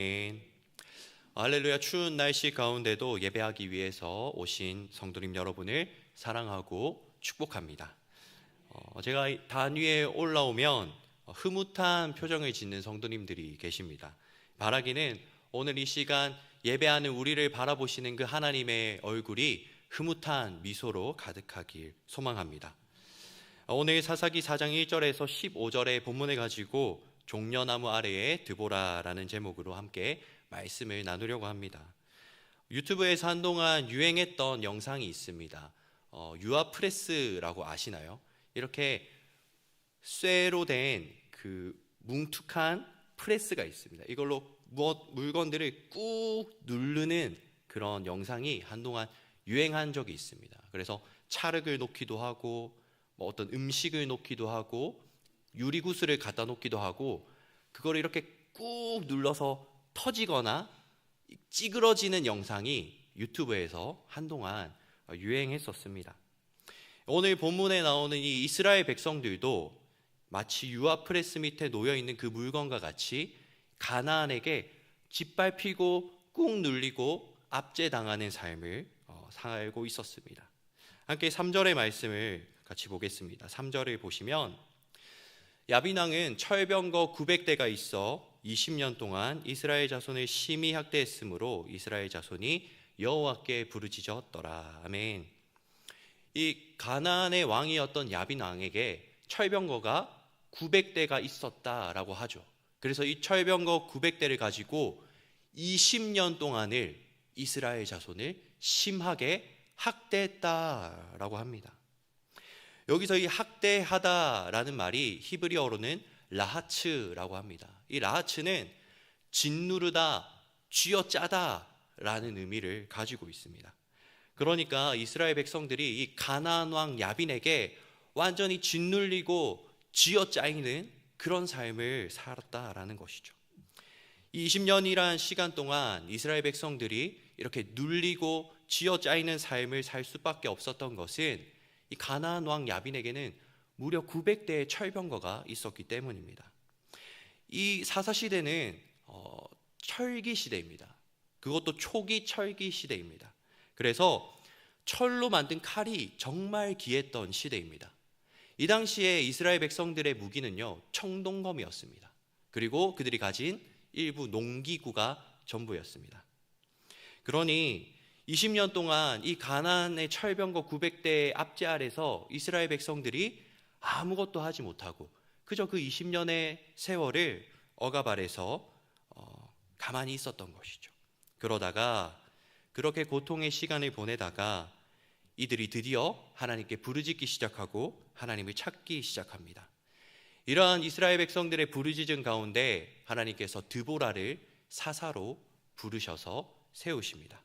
아멘. 할렐루야. 추운 날씨 가운데도 예배하기 위해서 오신 성도님 여러분을 사랑하고 축복합니다. 제가 단 위에 올라오면 흐뭇한 표정을 짓는 성도님들이 계십니다. 바라기는 오늘 이 시간 예배하는 우리를 바라보시는 그 하나님의 얼굴이 흐뭇한 미소로 가득하길 소망합니다. 오늘 사사기 4장 1절에서 15절의 본문을 가지고 종려나무 아래에 드보라라는 제목으로 함께 말씀을 나누려고 합니다. 유튜브에서 한동안 유행했던 영상이 있습니다. 유아프레스라고 아시나요? 이렇게 쇠로 된 그 뭉툭한 프레스가 있습니다. 이걸로 물건들을 꾹 누르는 그런 영상이 한동안 유행한 적이 있습니다. 그래서 찰흙을 놓기도 하고 어떤 음식을 놓기도 하고 유리구슬을 갖다 놓기도 하고 그걸 이렇게 꾹 눌러서 터지거나 찌그러지는 영상이 유튜브에서 한동안 유행했었습니다. 오늘 본문에 나오는 이 이스라엘 백성들도 마치 유아프레스 밑에 놓여있는 그 물건과 같이 가나안에게 짓밟히고 꾹 눌리고 압제당하는 삶을 살고 있었습니다. 함께 3절의 말씀을 같이 보겠습니다. 3절을 보시면 야빈 왕은 철병거 900대가 있어 20년 동안 이스라엘 자손을 심히 학대했으므로 이스라엘 자손이 여호와께 부르짖었더라. 아멘. 이 가나안의 왕이었던 야빈 왕에게 철병거가 900대가 있었다라고 하죠. 그래서 이 철병거 900대를 가지고 20년 동안을 이스라엘 자손을 심하게 학대했다라고 합니다. 여기서 이 학대하다라는 말이 히브리어로는 라하츠라고 합니다. 이 라하츠는 짓누르다, 쥐어짜다라는 의미를 가지고 있습니다. 그러니까 이스라엘 백성들이 이 가나안 왕 야빈에게 완전히 짓눌리고 쥐어짜이는 그런 삶을 살았다라는 것이죠. 이 20년이란 시간 동안 이스라엘 백성들이 이렇게 눌리고 쥐어짜이는 삶을 살 수밖에 없었던 것은 이 가나안 왕 야빈에게는 무려 900대의 철병거가 있었기 때문입니다. 이 사사시대는 철기 시대입니다. 그것도 초기 철기 시대입니다. 그래서 철로 만든 칼이 정말 귀했던 시대입니다. 이 당시에 이스라엘 백성들의 무기는요, 청동검이었습니다. 그리고 그들이 가진 일부 농기구가 전부였습니다. 그러니 20년 동안 이 가나안의 철병거 900대의 압제 아래서 이스라엘 백성들이 아무것도 하지 못하고 그저 그 20년의 세월을 억압 아래서 가만히 있었던 것이죠. 그러다가 그렇게 고통의 시간을 보내다가 이들이 드디어 하나님께 부르짖기 시작하고 하나님을 찾기 시작합니다. 이러한 이스라엘 백성들의 부르짖음 가운데 하나님께서 드보라를 사사로 부르셔서 세우십니다.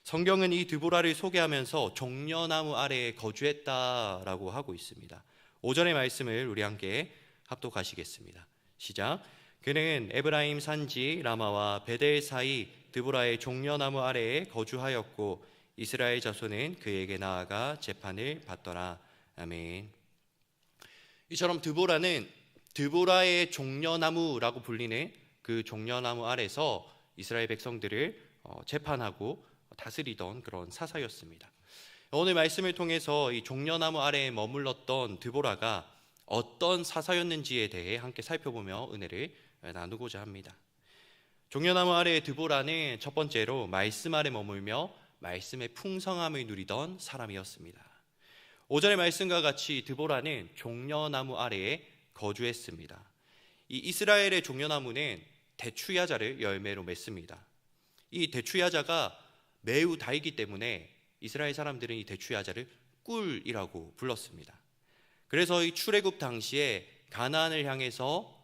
성경은 이 드보라를 소개하면서 종려나무 아래에 거주했다라고 하고 있습니다. 5절의 말씀을 우리 함께 합독하시겠습니다. 시작. 그는 에브라임 산지 라마와 베델 사이 드보라의 종려나무 아래에 거주하였고 이스라엘 자손은 그에게 나아가 재판을 받더라. 아멘. 이처럼 드보라는 드보라의 종려나무라고 불리는 그 종려나무 아래서 이스라엘 백성들을 재판하고 다스리던 그런 사사였습니다. 오늘 말씀을 통해서 이 종려나무 아래에 머물렀던 드보라가 어떤 사사였는지에 대해 함께 살펴보며 은혜를 나누고자 합니다. 종려나무 아래의 드보라는 첫 번째로 말씀 아래 머물며 말씀의 풍성함을 누리던 사람이었습니다. 5절의 말씀과 같이 드보라는 종려나무 아래에 거주했습니다. 이 이스라엘의 종려나무는 대추야자를 열매로 맺습니다. 이 대추야자가 매우 달기 때문에 이스라엘 사람들은 이 대추야자를 꿀이라고 불렀습니다. 그래서 이 출애굽 당시에 가나안을 향해서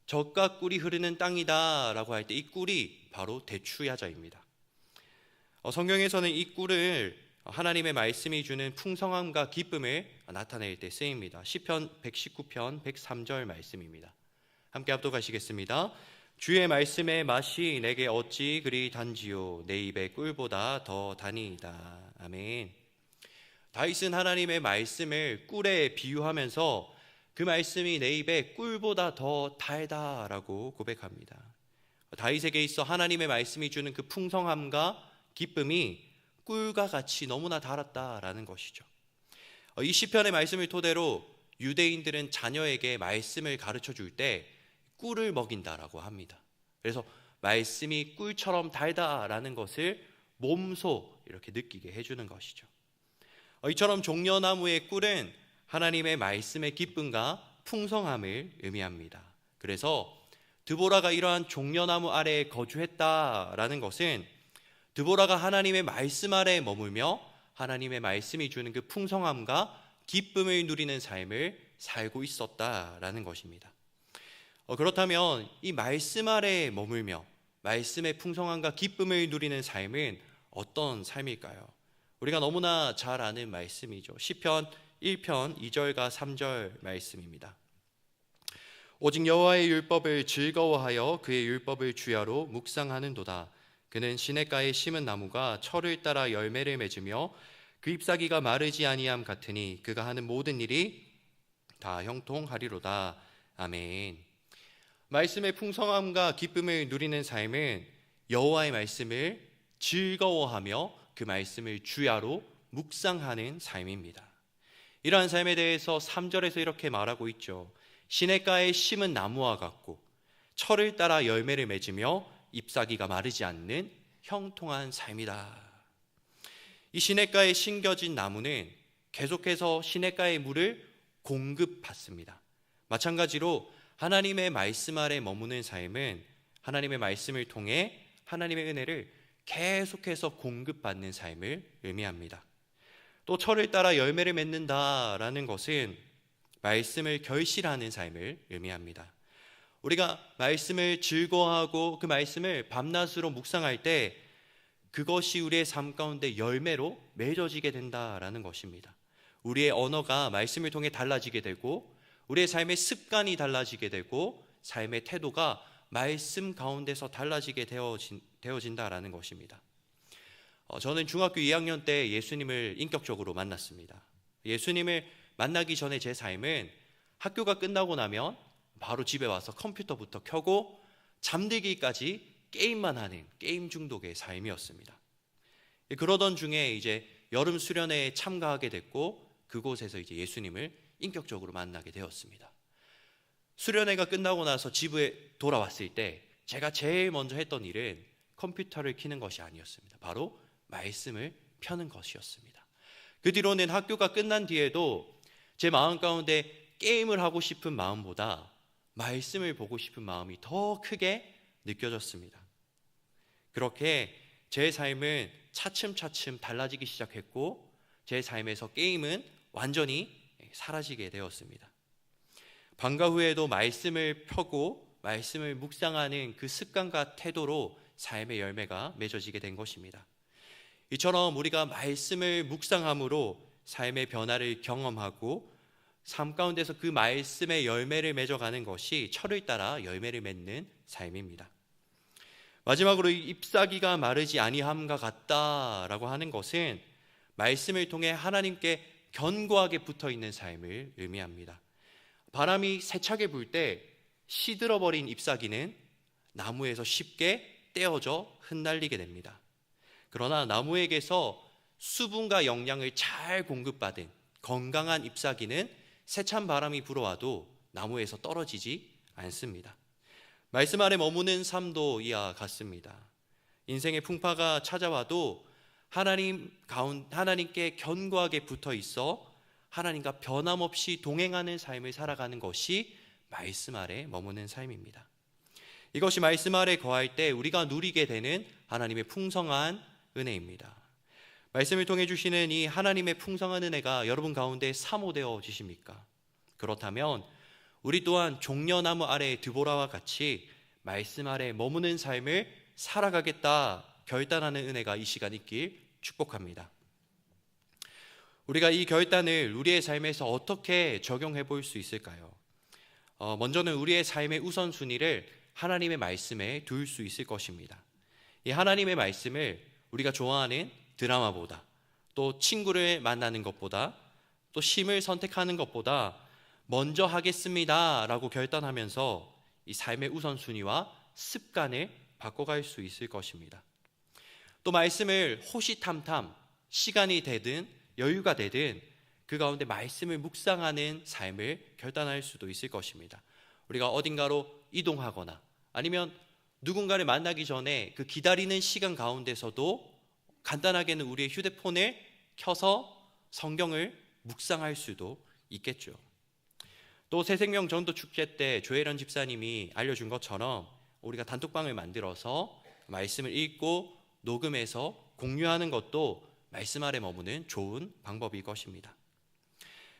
젖과 꿀이 흐르는 땅이다 라고 할 때 이 꿀이 바로 대추야자입니다. 성경에서는 이 꿀을 하나님의 말씀이 주는 풍성함과 기쁨을 나타낼 때 쓰입니다. 시편 119편 103절 말씀입니다. 함께 합독하시겠습니다. 주의 말씀의 맛이 내게 어찌 그리 단지요 내 입의 꿀보다 더 다니이다. 아멘. 다윗은 하나님의 말씀을 꿀에 비유하면서 그 말씀이 내 입에 꿀보다 더 달다라고 고백합니다. 다윗에게 있어 하나님의 말씀이 주는 그 풍성함과 기쁨이 꿀과 같이 너무나 달았다라는 것이죠. 이 시편의 말씀을 토대로 유대인들은 자녀에게 말씀을 가르쳐 줄 때 꿀을 먹인다라고 합니다. 그래서 말씀이 꿀처럼 달다라는 것을 몸소 이렇게 느끼게 해주는 것이죠. 이처럼 종려나무의 꿀은 하나님의 말씀의 기쁨과 풍성함을 의미합니다. 그래서 드보라가 이러한 종려나무 아래에 거주했다라는 것은 드보라가 하나님의 말씀 아래에 머물며 하나님의 말씀이 주는 그 풍성함과 기쁨을 누리는 삶을 살고 있었다라는 것입니다. 그렇다면 이 말씀 아래에 머물며 말씀의 풍성함과 기쁨을 누리는 삶은 어떤 삶일까요? 우리가 너무나 잘 아는 말씀이죠. 시편 1편 2절과 3절 말씀입니다. 오직 여호와의 율법을 즐거워하여 그의 율법을 주야로 묵상하는도다. 그는 시냇가에 심은 나무가 철을 따라 열매를 맺으며 그 잎사귀가 마르지 아니함 같으니 그가 하는 모든 일이 다 형통하리로다. 아멘. 말씀의 풍성함과 기쁨을 누리는 삶은 여호와의 말씀을 즐거워하며 그 말씀을 주야로 묵상하는 삶입니다. 이러한 삶에 대해서 3절에서 이렇게 말하고 있죠. 시냇가에 심은 나무와 같고 철을 따라 열매를 맺으며 잎사귀가 마르지 않는 형통한 삶이다. 이 시냇가에 심겨진 나무는 계속해서 시냇가의 물을 공급받습니다. 마찬가지로 하나님의 말씀 아래 머무는 삶은 하나님의 말씀을 통해 하나님의 은혜를 계속해서 공급받는 삶을 의미합니다. 또 철을 따라 열매를 맺는다라는 것은 말씀을 결실하는 삶을 의미합니다. 우리가 말씀을 즐거워하고 그 말씀을 밤낮으로 묵상할 때 그것이 우리의 삶 가운데 열매로 맺어지게 된다라는 것입니다. 우리의 언어가 말씀을 통해 달라지게 되고 우리의 삶의 습관이 달라지게 되고 삶의 태도가 말씀 가운데서 달라지게 되어진다라는 것입니다. 저는 중학교 2학년 때 예수님을 인격적으로 만났습니다. 예수님을 만나기 전에 제 삶은 학교가 끝나고 나면 바로 집에 와서 컴퓨터부터 켜고 잠들기까지 게임만 하는 게임 중독의 삶이었습니다. 그러던 중에 이제 여름 수련회에 참가하게 됐고 그곳에서 이제 예수님을 인격적으로 만나게 되었습니다. 수련회가 끝나고 나서 집에 돌아왔을 때 제가 제일 먼저 했던 일은 컴퓨터를 켜는 것이 아니었습니다. 바로 말씀을 펴는 것이었습니다. 그 뒤로는 학교가 끝난 뒤에도 제 마음 가운데 게임을 하고 싶은 마음보다 말씀을 보고 싶은 마음이 더 크게 느껴졌습니다. 그렇게 제 삶은 차츰차츰 달라지기 시작했고 제 삶에서 게임은 완전히 사라지게 되었습니다. 방과 후에도 말씀을 펴고 말씀을 묵상하는 그 습관과 태도로 삶의 열매가 맺어지게 된 것입니다. 이처럼 우리가 말씀을 묵상함으로 삶의 변화를 경험하고 삶 가운데서 그 말씀의 열매를 맺어가는 것이 철을 따라 열매를 맺는 삶입니다. 마지막으로 잎사귀가 마르지 아니함과 같다라고 하는 것은 말씀을 통해 하나님께 견고하게 붙어있는 삶을 의미합니다. 바람이 세차게 불 때 시들어버린 잎사귀는 나무에서 쉽게 떼어져 흩날리게 됩니다. 그러나 나무에게서 수분과 영양을 잘 공급받은 건강한 잎사귀는 세찬 바람이 불어와도 나무에서 떨어지지 않습니다. 말씀 아래 머무는 삶도 이와 같습니다. 인생의 풍파가 찾아와도 하나님께 견고하게 붙어 있어 하나님과 변함없이 동행하는 삶을 살아가는 것이 말씀 아래 머무는 삶입니다. 이것이 말씀 아래 거할 때 우리가 누리게 되는 하나님의 풍성한 은혜입니다. 말씀을 통해 주시는 이 하나님의 풍성한 은혜가 여러분 가운데 사모되어 지십니까? 그렇다면 우리 또한 종려나무 아래의 드보라와 같이 말씀 아래 머무는 삶을 살아가겠다 결단하는 은혜가 이 시간 있길 축복합니다. 우리가 이 결단을 우리의 삶에서 어떻게 적용해 볼 수 있을까요? 먼저는 우리의 삶의 우선순위를 하나님의 말씀에 둘 수 있을 것입니다. 이 하나님의 말씀을 우리가 좋아하는 드라마보다 또 친구를 만나는 것보다 또 쉼을 선택하는 것보다 먼저 하겠습니다 라고 결단하면서 이 삶의 우선순위와 습관을 바꿔갈 수 있을 것입니다. 또 말씀을 호시탐탐, 시간이 되든 여유가 되든 그 가운데 말씀을 묵상하는 삶을 결단할 수도 있을 것입니다. 우리가 어딘가로 이동하거나 아니면 누군가를 만나기 전에 그 기다리는 시간 가운데서도 간단하게는 우리의 휴대폰을 켜서 성경을 묵상할 수도 있겠죠. 또 새생명 전도 축제 때 조혜련 집사님이 알려준 것처럼 우리가 단톡방을 만들어서 말씀을 읽고 녹음해서 공유하는 것도 말씀 아래 머무는 좋은 방법일 것입니다.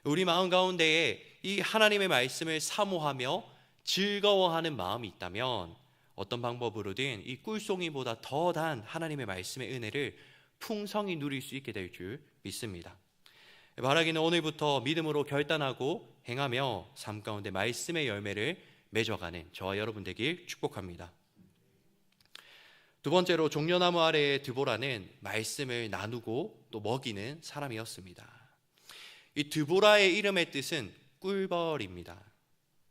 우리 마음 가운데에 이 하나님의 말씀을 사모하며 즐거워하는 마음이 있다면 어떤 방법으로든 이 꿀송이보다 더한 하나님의 말씀의 은혜를 풍성히 누릴 수 있게 될 줄 믿습니다. 바라기는 오늘부터 믿음으로 결단하고 행하며 삶 가운데 말씀의 열매를 맺어가는 저와 여러분 되길 축복합니다. 두 번째로 종려나무 아래의 드보라는 말씀을 나누고 또 먹이는 사람이었습니다. 이 드보라의 이름의 뜻은 꿀벌입니다.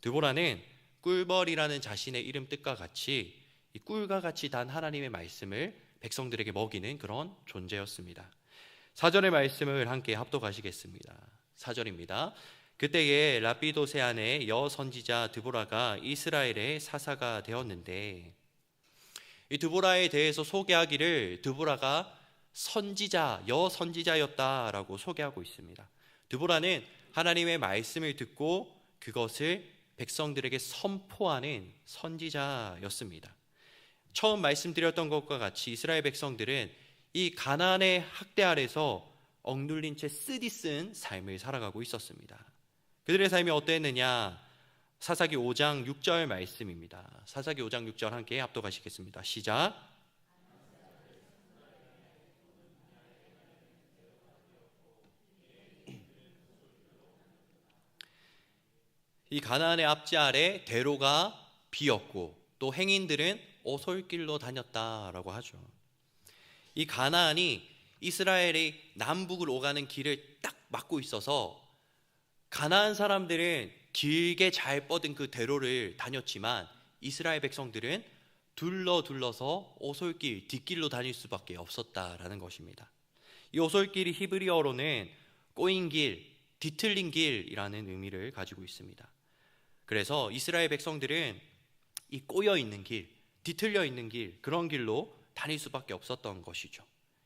드보라는 꿀벌이라는 자신의 이름 뜻과 같이 이 꿀과 같이 단 하나님의 말씀을 백성들에게 먹이는 그런 존재였습니다. 4절의 말씀을 함께 합독하시겠습니다. 4절입니다. 그때에 라피도세 안에 여선지자 드보라가 이스라엘의 사사가 되었는데, 이 드보라에 대해서 소개하기를 드보라가 선지자, 여선지자였다라고 소개하고 있습니다. 드보라는 하나님의 말씀을 듣고 그것을 백성들에게 선포하는 선지자였습니다. 처음 말씀드렸던 것과 같이 이스라엘 백성들은 이 가나안의 학대 아래서 억눌린 채 쓰디쓴 삶을 살아가고 있었습니다. 그들의 삶이 어떠했느냐? 사사기 5장 6절 말씀입니다. 사사기 5장 6절 함께 합독하시겠습니다. 시작. 이 가나안의 앞지 아래 대로가 비었고 또 행인들은 오솔길로 다녔다라고 하죠. 이 가나안이 이스라엘의 남북을 오가는 길을 딱 막고 있어서 가나안 사람들은 길게 잘 뻗은 그 대로를 다녔지만 이스라엘 백성들은 둘러서 오솔길, 뒷길로 다닐 수밖에 없었다라는 것입니다. 이 오솔길이 히브리어로는 꼬인 길, 뒤틀린 길이라는 의미를 가지고 있습니다. 그래서 이스라엘 백성들은 이 꼬여 있는 길, 뒤틀려 있는 길, 그런 길로 다닐 수밖에 없었던 것이죠.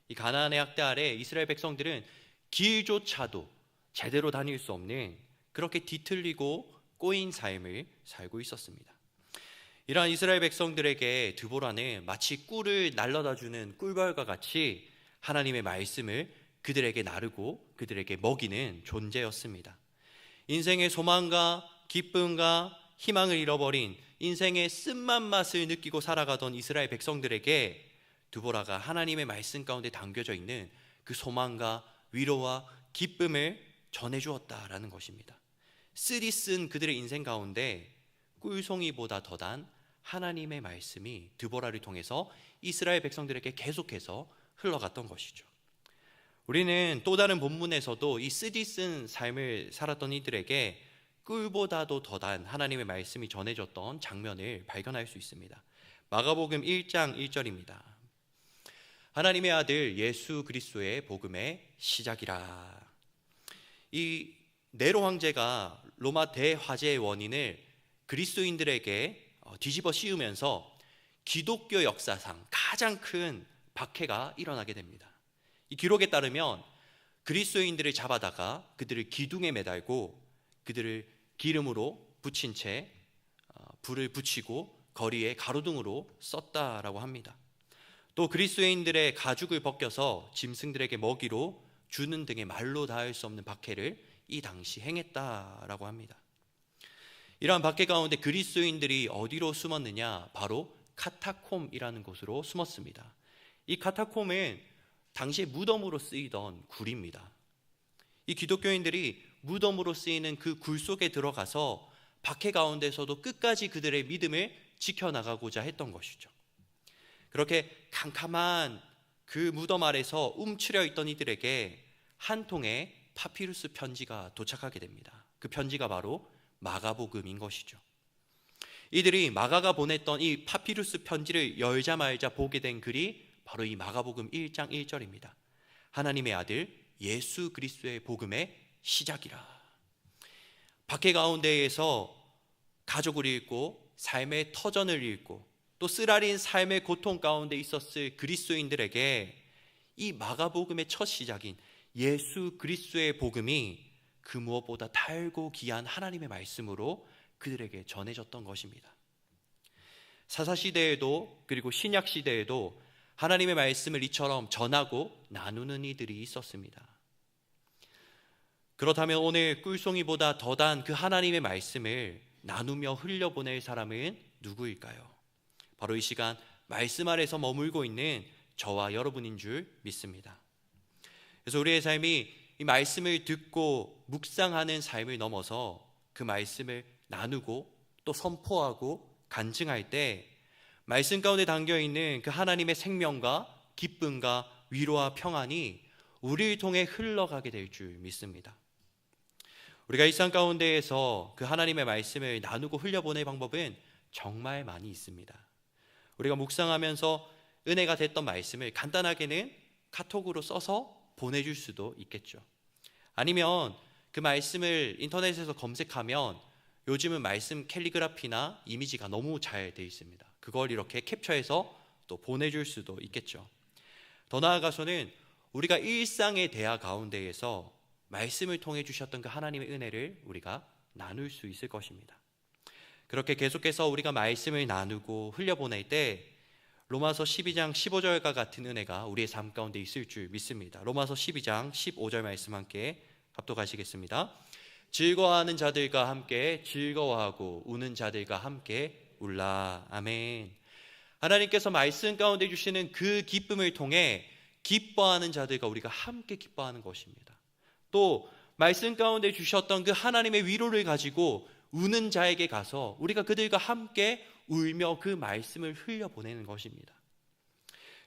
이 가나안의 학대 아래 이스라엘 백성들은 길조차도 제대로 다닐 수 없는 그렇게 뒤틀리고 꼬인 삶을 살고 있었습니다. 이러한 이스라엘 백성들에게 드보라는 마치 꿀을 날려다 주는 꿀벌과 같이 하나님의 말씀을 그들에게 나르고 그들에게 먹이는 존재였습니다. 인생의 소망과 기쁨과 희망을 잃어버린 인생의 쓴맛 맛을 느끼고 살아가던 이스라엘 백성들에게 드보라가 하나님의 말씀 가운데 담겨져 있는 그 소망과 위로와 기쁨을 전해주었다라는 것입니다. 쓰디쓴 그들의 인생 가운데 꿀송이보다 더단 하나님의 말씀이 드보라를 통해서 이스라엘 백성들에게 계속해서 흘러갔던 것이죠. 우리는 또 다른 본문에서도 이 쓰디쓴 삶을 살았던 이들에게 꿀보다도 더단 하나님의 말씀이 전해졌던 장면을 발견할 수 있습니다. 마가복음 1장 1절입니다. 하나님의 아들 예수 그리스도의 복음의 시작이라. 이 네로 황제가 로마 대화재의 원인을 그리스도인들에게 뒤집어 씌우면서 기독교 역사상 가장 큰 박해가 일어나게 됩니다. 이 기록에 따르면 그리스도인들을 잡아다가 그들을 기둥에 매달고 그들을 기름으로 붙인 채 불을 붙이고 거리에 가로등으로 썼다라고 합니다. 또 그리스도인들의 가죽을 벗겨서 짐승들에게 먹이로 주는 등의 말로 닿을 수 없는 박해를 이 당시 행했다라고 합니다. 이러한 박해 가운데 그리스도인들이 어디로 숨었느냐? 바로 카타콤이라는 곳으로 숨었습니다. 이 카타콤은 당시에 무덤으로 쓰이던 굴입니다. 이 기독교인들이 무덤으로 쓰이는 그 굴 속에 들어가서 박해 가운데서도 끝까지 그들의 믿음을 지켜나가고자 했던 것이죠. 그렇게 캄캄한 그 무덤 아래서 움츠려 있던 이들에게 한 통의 파피루스 편지가 도착하게 됩니다. 그 편지가 바로 마가복음인 것이죠. 이들이 마가가 보냈던 이 파피루스 편지를 열자마자 보게 된 글이 바로 이 마가복음 1장 1절입니다. 하나님의 아들 예수 그리스도의 복음의 시작이라. 박해 가운데에서 가족을 잃고 삶의 터전을 잃고 또 쓰라린 삶의 고통 가운데 있었을 그리스도인들에게 이 마가복음의 첫 시작인 예수 그리스도의 복음이 그 무엇보다 달고 귀한 하나님의 말씀으로 그들에게 전해졌던 것입니다. 사사시대에도 그리고 신약시대에도 하나님의 말씀을 이처럼 전하고 나누는 이들이 있었습니다. 그렇다면 오늘 꿀송이보다 더단 그 하나님의 말씀을 나누며 흘려보낼 사람은 누구일까요? 바로 이 시간 말씀 아래서 머물고 있는 저와 여러분인 줄 믿습니다. 그래서 우리의 삶이 이 말씀을 듣고 묵상하는 삶을 넘어서 그 말씀을 나누고 또 선포하고 간증할 때 말씀 가운데 담겨있는 그 하나님의 생명과 기쁨과 위로와 평안이 우리를 통해 흘러가게 될 줄 믿습니다. 우리가 일상 가운데에서 그 하나님의 말씀을 나누고 흘려보낼 방법은 정말 많이 있습니다. 우리가 묵상하면서 은혜가 됐던 말씀을 간단하게는 카톡으로 써서 보내줄 수도 있겠죠. 아니면 그 말씀을 인터넷에서 검색하면 요즘은 말씀 캘리그라피나 이미지가 너무 잘 되어 있습니다. 그걸 이렇게 캡처해서 또 보내줄 수도 있겠죠. 더 나아가서는 우리가 일상의 대화 가운데에서 말씀을 통해 주셨던 그 하나님의 은혜를 우리가 나눌 수 있을 것입니다. 그렇게 계속해서 우리가 말씀을 나누고 흘려보낼 때 로마서 12장 15절과 같은 은혜가 우리의 삶 가운데 있을 줄 믿습니다. 로마서 12장 15절 말씀 함께 합독하시겠습니다. 즐거워하는 자들과 함께 즐거워하고 우는 자들과 함께 울라. 아멘. 하나님께서 말씀 가운데 주시는 그 기쁨을 통해 기뻐하는 자들과 우리가 함께 기뻐하는 것입니다. 또 말씀 가운데 주셨던 그 하나님의 위로를 가지고 우는 자에게 가서 우리가 그들과 함께 울며 그 말씀을 흘려보내는 것입니다.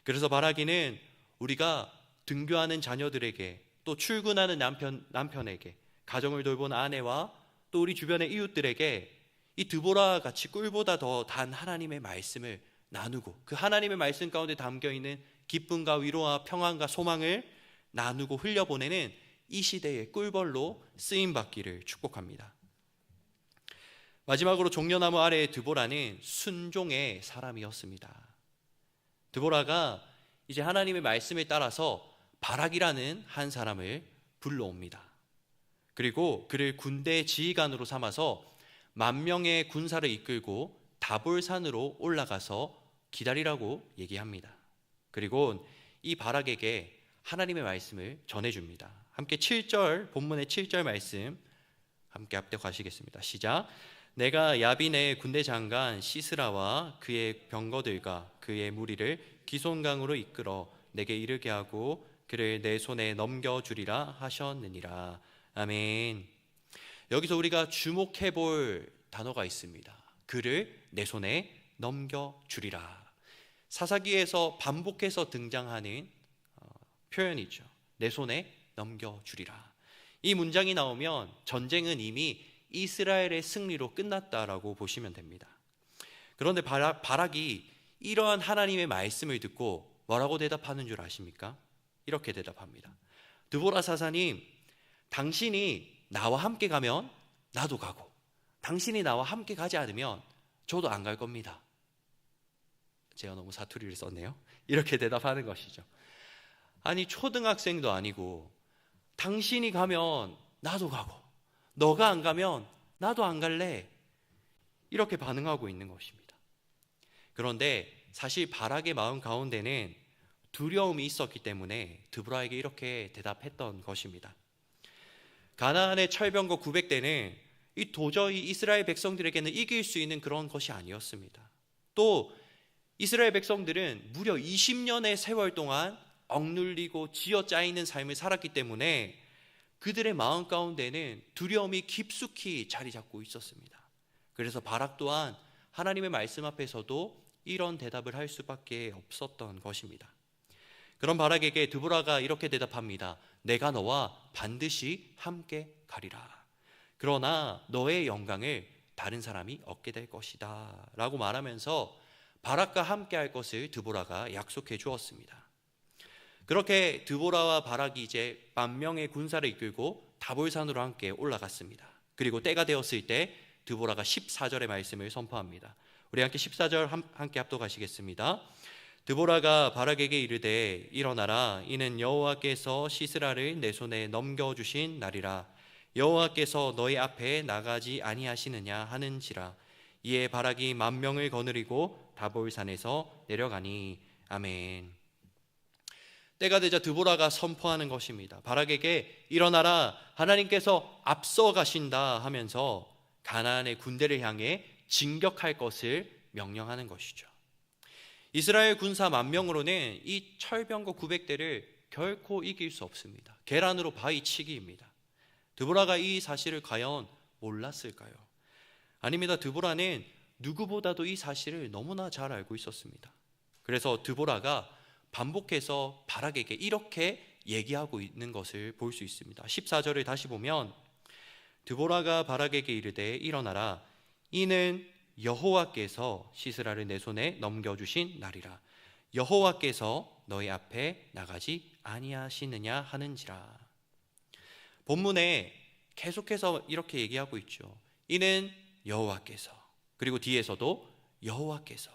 그래서 바라기는 우리가 등교하는 자녀들에게 또 출근하는 남편에게 가정을 돌보는 아내와 또 우리 주변의 이웃들에게 이 드보라와 같이 꿀보다 더 단 하나님의 말씀을 나누고 그 하나님의 말씀 가운데 담겨있는 기쁨과 위로와 평안과 소망을 나누고 흘려보내는 이 시대의 꿀벌로 쓰임받기를 축복합니다. 마지막으로 종려나무 아래의 드보라는 순종의 사람이었습니다. 드보라가 이제 하나님의 말씀에 따라서 바락이라는 한 사람을 불러옵니다. 그리고 그를 군대 지휘관으로 삼아서 10,000명의 군사를 이끌고 다볼산으로 올라가서 기다리라고 얘기합니다. 그리고 이 바락에게 하나님의 말씀을 전해줍니다. 함께 7절, 본문의 7절 말씀 함께 합독하시겠습니다. 시작. 내가 야빈의 군대 장관 시스라와 그의 병거들과 그의 무리를 기손강으로 이끌어 내게 이르게 하고 그를 내 손에 넘겨주리라 하셨느니라. 아멘. 여기서 우리가 주목해 볼 단어가 있습니다. 그를 내 손에 넘겨주리라. 사사기에서 반복해서 등장하는 표현이죠. 내 손에 넘겨주리라. 이 문장이 나오면 전쟁은 이미 이스라엘의 승리로 끝났다라고 보시면 됩니다. 그런데 바락이 이러한 하나님의 말씀을 듣고 뭐라고 대답하는 줄 아십니까? 이렇게 대답합니다. 드보라 사사님, 당신이 나와 함께 가면 나도 가고 당신이 나와 함께 가지 않으면 저도 안 갈 겁니다. 제가 너무 사투리를 썼네요. 이렇게 대답하는 것이죠. 아니, 초등학생도 아니고 당신이 가면 나도 가고 너가 안 가면 나도 안 갈래. 이렇게 반응하고 있는 것입니다. 그런데 사실 바락의 마음 가운데는 두려움이 있었기 때문에 드보라에게 이렇게 대답했던 것입니다. 가나안의 철병거 900대는 이 도저히 이스라엘 백성들에게는 이길 수 있는 그런 것이 아니었습니다. 또 이스라엘 백성들은 무려 20년의 세월 동안 억눌리고 쥐어짜이는 삶을 살았기 때문에 그들의 마음 가운데는 두려움이 깊숙이 자리 잡고 있었습니다. 그래서 바락 또한 하나님의 말씀 앞에서도 이런 대답을 할 수밖에 없었던 것입니다. 그런 바락에게 드보라가 이렇게 대답합니다. 내가 너와 반드시 함께 가리라. 그러나 너의 영광을 다른 사람이 얻게 될 것이다 라고 말하면서 바락과 함께 할 것을 드보라가 약속해 주었습니다. 그렇게 드보라와 바락이 이제 10,000명의 군사를 이끌고 다볼산으로 함께 올라갔습니다. 그리고 때가 되었을 때 드보라가 14절의 말씀을 선포합니다. 우리 함께 14절 함께 합독하시겠습니다. 드보라가 바락에게 이르되 일어나라, 이는 여호와께서 시스라를 내 손에 넘겨주신 날이라. 여호와께서 너희 앞에 나가지 아니하시느냐 하는지라. 이에 바락이 10,000명을 거느리고 다볼산에서 내려가니. 아멘. 때가 되자 드보라가 선포하는 것입니다. 바락에게 일어나라, 하나님께서 앞서 가신다 하면서 가나안의 군대를 향해 진격할 것을 명령하는 것이죠. 이스라엘 군사 10,000명으로는 이 철병거 900대를 결코 이길 수 없습니다. 계란으로 바위치기입니다. 드보라가 이 사실을 과연 몰랐을까요? 아닙니다. 드보라는 누구보다도 이 사실을 너무나 잘 알고 있었습니다. 그래서 드보라가 반복해서 바락에게 이렇게 얘기하고 있는 것을 볼 수 있습니다. 14절을 다시 보면 드보라가 바락에게 이르되 일어나라, 이는 여호와께서 시스라를 내 손에 넘겨주신 날이라. 여호와께서 너희 앞에 나가지 아니하시느냐 하는지라. 본문에 계속해서 이렇게 얘기하고 있죠. 이는 여호와께서, 그리고 뒤에서도 여호와께서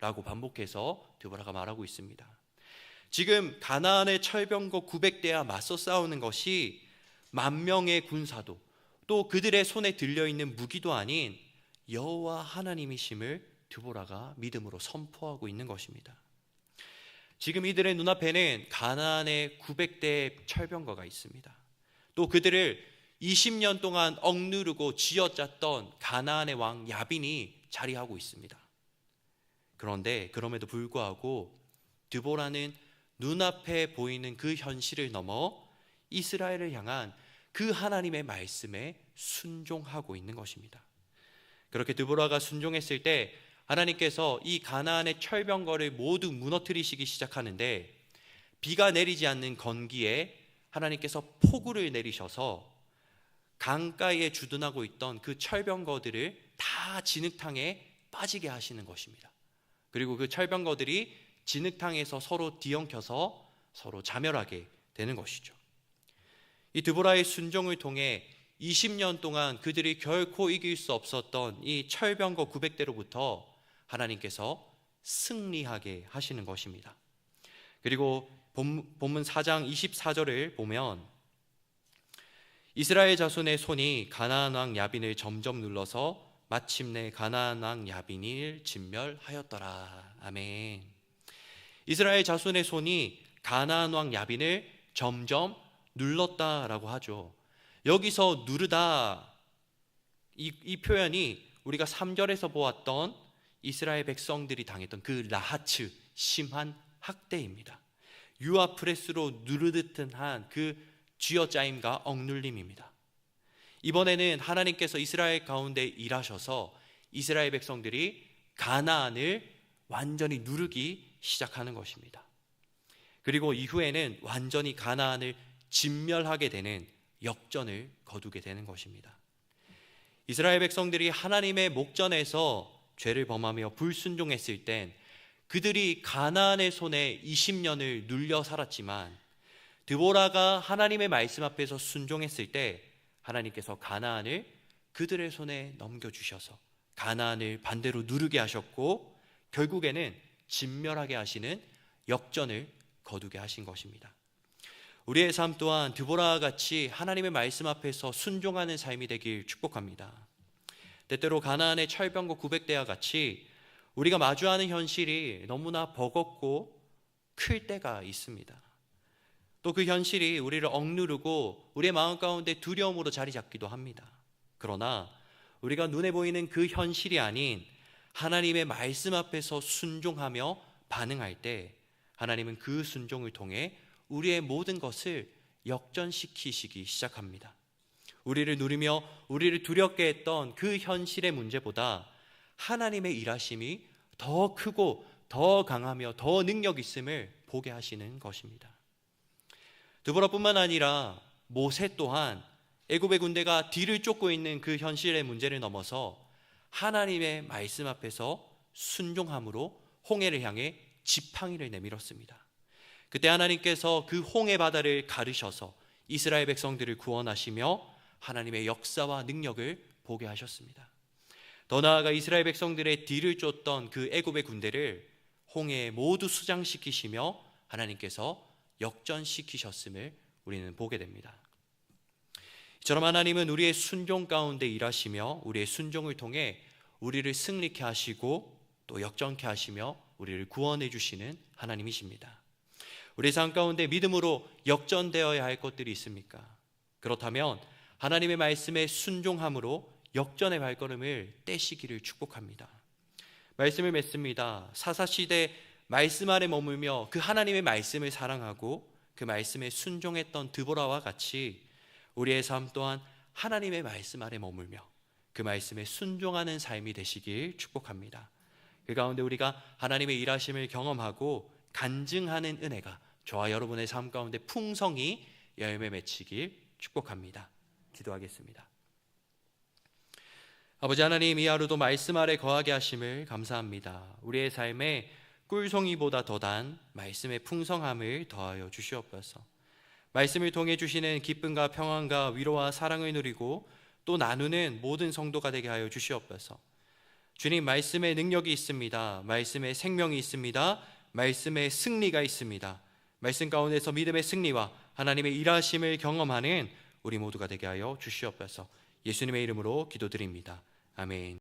라고 반복해서 드보라가 말하고 있습니다. 지금 가나안의 철병거 900대와 맞서 싸우는 것이 10,000명의 군사도 또 그들의 손에 들려있는 무기도 아닌 여호와 하나님이심을 드보라가 믿음으로 선포하고 있는 것입니다. 지금 이들의 눈앞에는 가나안의 900대의 철병거가 있습니다. 또 그들을 20년 동안 억누르고 쥐어짰던 가나안의 왕 야빈이 자리하고 있습니다. 그런데 그럼에도 불구하고 드보라는 눈앞에 보이는 그 현실을 넘어 이스라엘을 향한 그 하나님의 말씀에 순종하고 있는 것입니다. 그렇게 드보라가 순종했을 때 하나님께서 이 가나안의 철병거를 모두 무너뜨리시기 시작하는데, 비가 내리지 않는 건기에 하나님께서 폭우를 내리셔서 강가에 주둔하고 있던 그 철병거들을 다 진흙탕에 빠지게 하시는 것입니다. 그리고 그 철병거들이 진흙탕에서 서로 뒤엉켜서 서로 자멸하게 되는 것이죠. 이 드보라의 순종을 통해 20년 동안 그들이 결코 이길 수 없었던 이 철병거 900대로부터 하나님께서 승리하게 하시는 것입니다. 그리고 본문 4장 24절을 보면 이스라엘 자손의 손이 가나안 왕 야빈을 점점 눌러서 마침내 가나안 왕 야빈을 진멸하였더라. 아멘. 이스라엘 자손의 손이 가나안 왕 야빈을 점점 눌렀다라고 하죠. 여기서 누르다, 이 표현이 우리가 3절에서 보았던 이스라엘 백성들이 당했던 그 라하츠, 심한 학대입니다. 유아프레스로 누르듯한 한 그 쥐어짜임과 억눌림입니다. 이번에는 하나님께서 이스라엘 가운데 일하셔서 이스라엘 백성들이 가나안을 완전히 누르기 시작하는 것입니다. 그리고 이후에는 완전히 가나안을 진멸하게 되는 역전을 거두게 되는 것입니다. 이스라엘 백성들이 하나님의 목전에서 죄를 범하며 불순종했을 땐 그들이 가나안의 손에 20년을 눌려 살았지만, 드보라가 하나님의 말씀 앞에서 순종했을 때 하나님께서 가나안을 그들의 손에 넘겨주셔서 가나안을 반대로 누르게 하셨고, 결국에는 진멸하게 하시는 역전을 거두게 하신 것입니다. 우리의 삶 또한 드보라와 같이 하나님의 말씀 앞에서 순종하는 삶이 되길 축복합니다. 때때로 가나안의 철병거 900대와 같이 우리가 마주하는 현실이 너무나 버겁고 클 때가 있습니다. 또 그 현실이 우리를 억누르고 우리의 마음 가운데 두려움으로 자리 잡기도 합니다. 그러나 우리가 눈에 보이는 그 현실이 아닌 하나님의 말씀 앞에서 순종하며 반응할 때 하나님은 그 순종을 통해 우리의 모든 것을 역전시키시기 시작합니다. 우리를 누리며 우리를 두렵게 했던 그 현실의 문제보다 하나님의 일하심이 더 크고 더 강하며 더 능력 있음을 보게 하시는 것입니다. 드보라뿐만 아니라 모세 또한 애굽의 군대가 뒤를 쫓고 있는 그 현실의 문제를 넘어서 하나님의 말씀 앞에서 순종함으로 홍해를 향해 지팡이를 내밀었습니다. 그때 하나님께서 그 홍해 바다를 가르셔서 이스라엘 백성들을 구원하시며 하나님의 역사와 능력을 보게 하셨습니다. 더 나아가 이스라엘 백성들의 뒤를 쫓던 그 애굽의 군대를 홍해에 모두 수장시키시며 하나님께서 역전시키셨음을 우리는 보게 됩니다. 이처럼 하나님은 우리의 순종 가운데 일하시며 우리의 순종을 통해 우리를 승리케 하시고 또 역전케 하시며 우리를 구원해 주시는 하나님이십니다. 우리 삶 가운데 믿음으로 역전되어야 할 것들이 있습니까? 그렇다면 하나님의 말씀에 순종함으로 역전의 발걸음을 떼시기를 축복합니다. 말씀을 맺습니다. 사사시대 말씀 아래 머물며 그 하나님의 말씀을 사랑하고 그 말씀에 순종했던 드보라와 같이 우리의 삶 또한 하나님의 말씀 아래 머물며 그 말씀에 순종하는 삶이 되시길 축복합니다. 그 가운데 우리가 하나님의 일하심을 경험하고 간증하는 은혜가 저와 여러분의 삶 가운데 풍성히 열매 맺히길 축복합니다. 기도하겠습니다. 아버지 하나님, 이 하루도 말씀 아래 거하게 하심을 감사합니다. 우리의 삶에 꿀송이보다 더단 말씀의 풍성함을 더하여 주시옵소서. 말씀을 통해 주시는 기쁨과 평안과 위로와 사랑을 누리고 또 나누는 모든 성도가 되게 하여 주시옵소서. 주님, 말씀에 능력이 있습니다. 말씀에 생명이 있습니다. 말씀에 승리가 있습니다. 말씀 가운데서 믿음의 승리와 하나님의 일하심을 경험하는 우리 모두가 되게 하여 주시옵소서. 예수님의 이름으로 기도드립니다. 아멘.